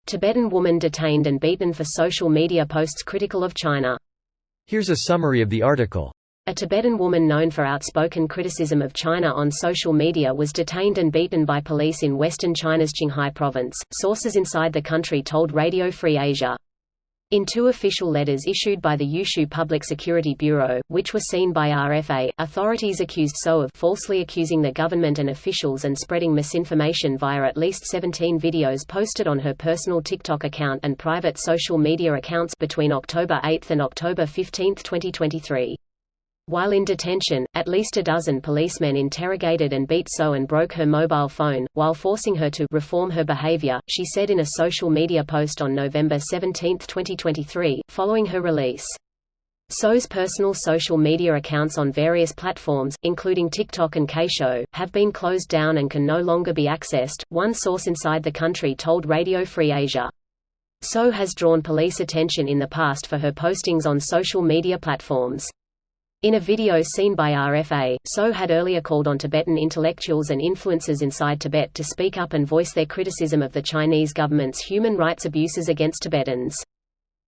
Tibetan woman detained and beaten for social media posts critical of China. Here's a summary of the article. A Tibetan woman known for outspoken criticism of China on social media was detained and beaten by police in western China's Qinghai province, sources inside the country told Radio Free Asia. In two official letters issued by the Yushu Public Security Bureau, which were seen by RFA, authorities accused So of falsely accusing the government and officials and spreading misinformation via at least 17 videos posted on her personal TikTok account and private social media accounts between October 8 and October 15, 2023. While in detention, at least a dozen policemen interrogated and beat So and broke her mobile phone, while forcing her to reform her behavior, she said in a social media post on November 17, 2023, following her release. So's personal social media accounts on various platforms, including TikTok and Keisho, have been closed down and can no longer be accessed, one source inside the country told Radio Free Asia. So has drawn police attention in the past for her postings on social media platforms. In a video seen by RFA, So had earlier called on Tibetan intellectuals and influencers inside Tibet to speak up and voice their criticism of the Chinese government's human rights abuses against Tibetans.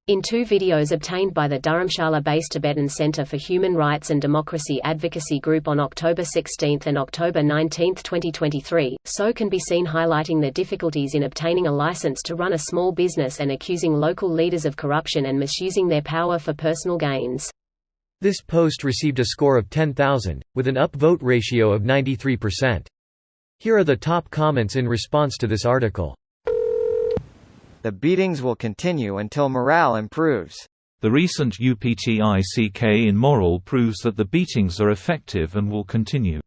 In two videos obtained by the Dharamshala-based Tibetan Center for Human Rights and Democracy Advocacy Group on October 16 and October 19, 2023, So can be seen highlighting the difficulties in obtaining a license to run a small business and accusing local leaders of corruption and misusing their power for personal gains. This post received a score of 10,000, with an upvote ratio of 93%. Here are the top comments in response to this article. The beatings will continue until morale improves. The recent UPTICK in Moral proves that the beatings are effective and will continue.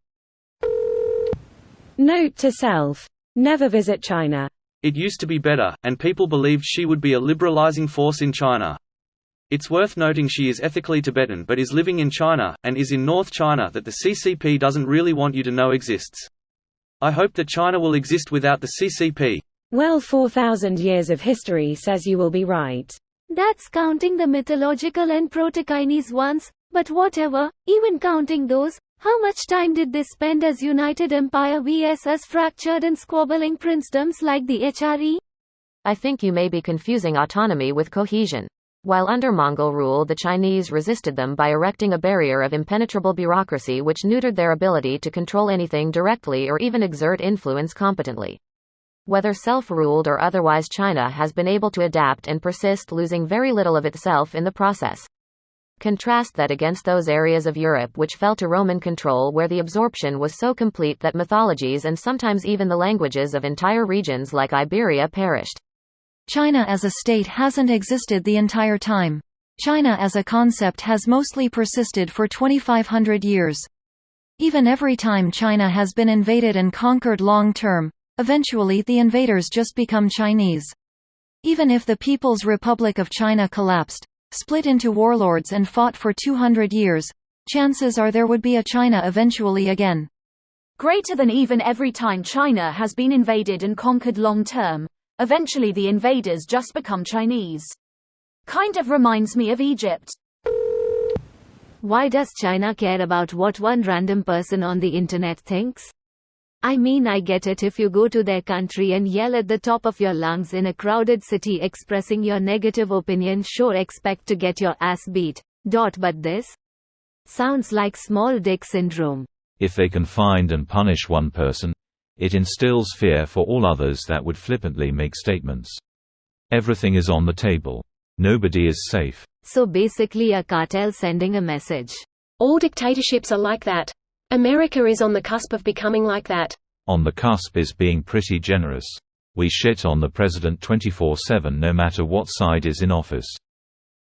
Note to self: never visit China. It used to be better, and people believed she would be a liberalizing force in China. It's worth noting she is ethically Tibetan but is living in China, and is in North China that the CCP doesn't really want you to know exists. I hope that China will exist without the CCP. Well, 4,000 years of history says you will be right. That's counting the mythological and proto-Chinese ones, but whatever, even counting those, how much time did they spend as United Empire vs us fractured and squabbling princedoms like the HRE? I think you may be confusing autonomy with cohesion. While under Mongol rule, the Chinese resisted them by erecting a barrier of impenetrable bureaucracy which neutered their ability to control anything directly or even exert influence competently. Whether self-ruled or otherwise, China has been able to adapt and persist, losing very little of itself in the process. Contrast that against those areas of Europe which fell to Roman control, where the absorption was so complete that mythologies and sometimes even the languages of entire regions like Iberia perished. China as a state hasn't existed the entire time. China as a concept has mostly persisted for 2,500 years. Even every time China has been invaded and conquered long term, eventually the invaders just become Chinese. Even if the People's Republic of China collapsed, split into warlords and fought for 200 years, chances are there would be a China eventually again. Greater than even every time China has been invaded and conquered long term. Eventually the invaders just become Chinese. Kind of reminds me of Egypt. Why does China care about what one random person on the internet thinks? I mean, I get it if you go to their country and yell at the top of your lungs in a crowded city expressing your negative opinion, sure, expect to get your ass beat. But this sounds like small dick syndrome. If they can find and punish one person, it instills fear for all others that would flippantly make statements. Everything is on the table. Nobody is safe. So basically a cartel sending a message. All dictatorships are like that. America is on the cusp of becoming like that. On the cusp is being pretty generous. We shit on the president 24/7 no matter what side is in office.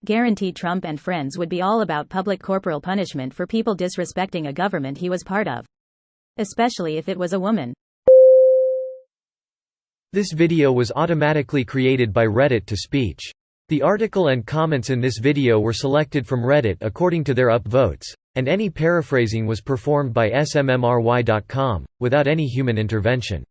Guaranteed Trump and friends would be all about public corporal punishment for people disrespecting a government he was part of. Especially if it was a woman. This video was automatically created by Reddit to speech. The article and comments in this video were selected from Reddit according to their upvotes, and any paraphrasing was performed by smmry.com, without any human intervention.